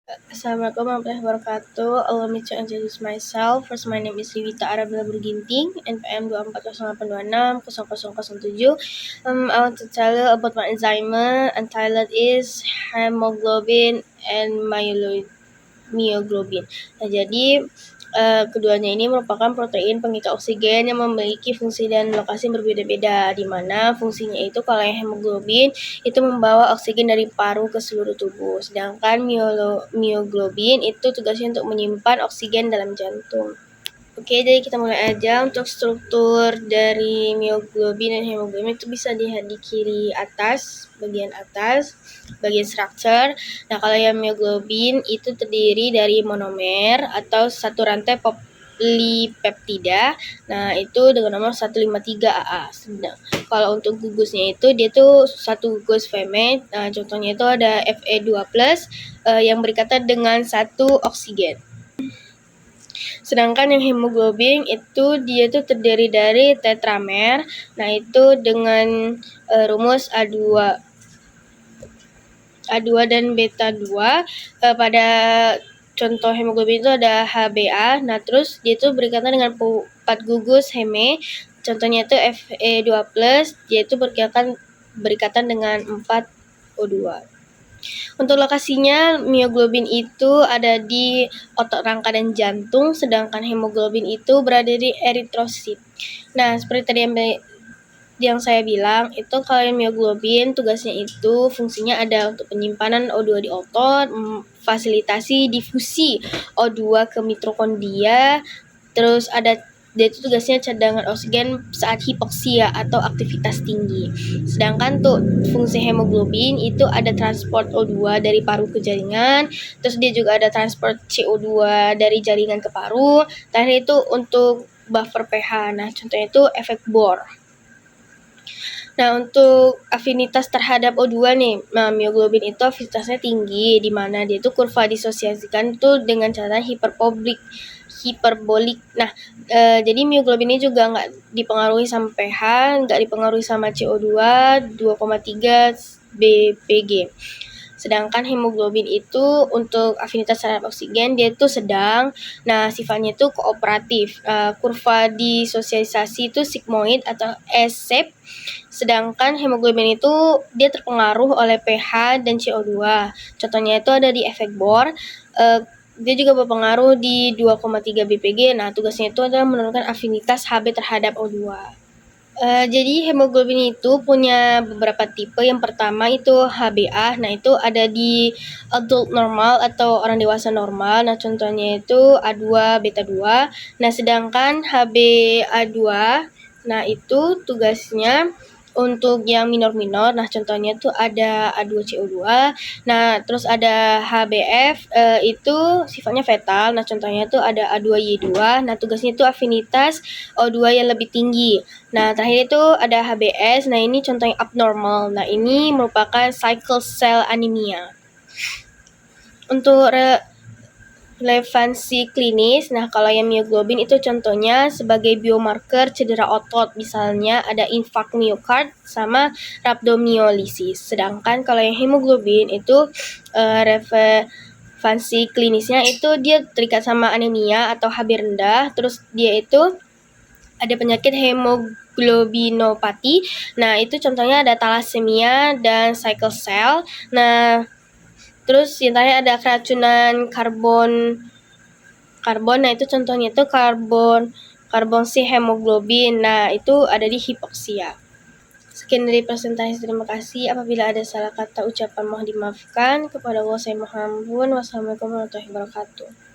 Assalamualaikum warahmatullahi wabarakatuh. Allow me to introduce myself. First, my name is Rivita Arabella Burginting, NPM 2408060007. I want to tell you about my enzyme, entitled is hemoglobin and myoglobin. Nah, jadi keduanya ini merupakan protein pengikat oksigen yang memiliki fungsi dan lokasi yang berbeda-beda, di mana fungsinya itu kalau yang hemoglobin itu membawa oksigen dari paru ke seluruh tubuh, sedangkan myoglobin itu tugasnya untuk menyimpan oksigen dalam jantung. Oke, jadi kita mulai aja. Untuk struktur dari myoglobin dan hemoglobin itu bisa dilihat di kiri atas, bagian structure. Nah, kalau yang myoglobin itu terdiri dari monomer atau satu rantai polipeptida. Nah, itu dengan nomor 153 AA. Sedang kalau untuk gugusnya itu dia tuh satu gugus Feme. Nah, contohnya itu ada Fe2+ yang berikatan dengan satu oksigen. Sedangkan yang hemoglobin itu dia tuh terdiri dari tetramer. Nah, itu dengan rumus A2 dan beta 2. Pada contoh hemoglobin itu ada HbA. Nah, terus dia itu berikatan dengan 4 gugus heme. Contohnya itu Fe2+, dia itu berikatan dengan 4 O2. Untuk lokasinya, myoglobin itu ada di otot rangka dan jantung, sedangkan hemoglobin itu berada di eritrosit. Nah, seperti tadi yang saya bilang, itu kalau yang myoglobin tugasnya itu fungsinya ada untuk penyimpanan O2 di otot, fasilitasi difusi O2 ke mitokondria, terus dia itu tugasnya cadangan oksigen saat hipoksia atau aktivitas tinggi. Sedangkan tuh fungsi hemoglobin itu ada transport O2 dari paru ke jaringan, terus dia juga ada transport CO2 dari jaringan ke paru. Terakhir itu untuk buffer pH. Nah, contohnya itu efek Bohr. Nah, untuk afinitas terhadap O2 nih, myoglobin itu afinitasnya tinggi, di mana dia itu kurva disosiasikan tuh dengan cara hiperbolik. Nah, jadi myoglobin ini juga nggak dipengaruhi sama pH, nggak dipengaruhi sama CO2 2,3 bpg. Sedangkan hemoglobin itu untuk afinitas terhadap oksigen dia itu sedang. Nah, sifatnya itu kooperatif. Kurva disosialisasi itu sigmoid atau S-shape. Sedangkan hemoglobin itu dia terpengaruh oleh pH dan CO2. Contohnya itu ada di efek Bohr. Dia juga berpengaruh di 2,3 bpg. Nah, tugasnya itu adalah menurunkan afinitas Hb terhadap O2. Jadi hemoglobin itu punya beberapa tipe. Yang pertama itu HbA. Nah, itu ada di adult normal atau orang dewasa normal. Nah, contohnya itu A2 beta 2. Nah, sedangkan HbA2, nah itu tugasnya untuk yang minor-minor. Nah, contohnya itu ada A2CO2. Nah, terus ada HbF, itu sifatnya fetal. Nah, contohnya itu ada A2Y2. Nah, tugasnya itu afinitas O2 yang lebih tinggi. Nah, terakhir itu ada HbS. Nah, ini contoh yang abnormal. Nah, ini merupakan cycle cell anemia. Untuk relevansi klinis, nah kalau yang myoglobin itu contohnya sebagai biomarker cedera otot, misalnya ada infark miokard sama rhabdomyolysis. Sedangkan kalau yang hemoglobin itu relevansi klinisnya itu dia terikat sama anemia atau Hb rendah, terus dia itu ada penyakit hemoglobinopati. Nah, itu contohnya ada thalassemia dan sickle cell. Nah, terus yang terakhir ada keracunan karbon. Nah, itu contohnya itu karbonsi hemoglobin. Nah, itu ada di hipoksia. Sekian dari presentasi, terima kasih. Apabila ada salah kata ucapan mohon dimaafkan. Kepada Allah saya mohon ampun. Wassalamualaikum warahmatullahi wabarakatuh.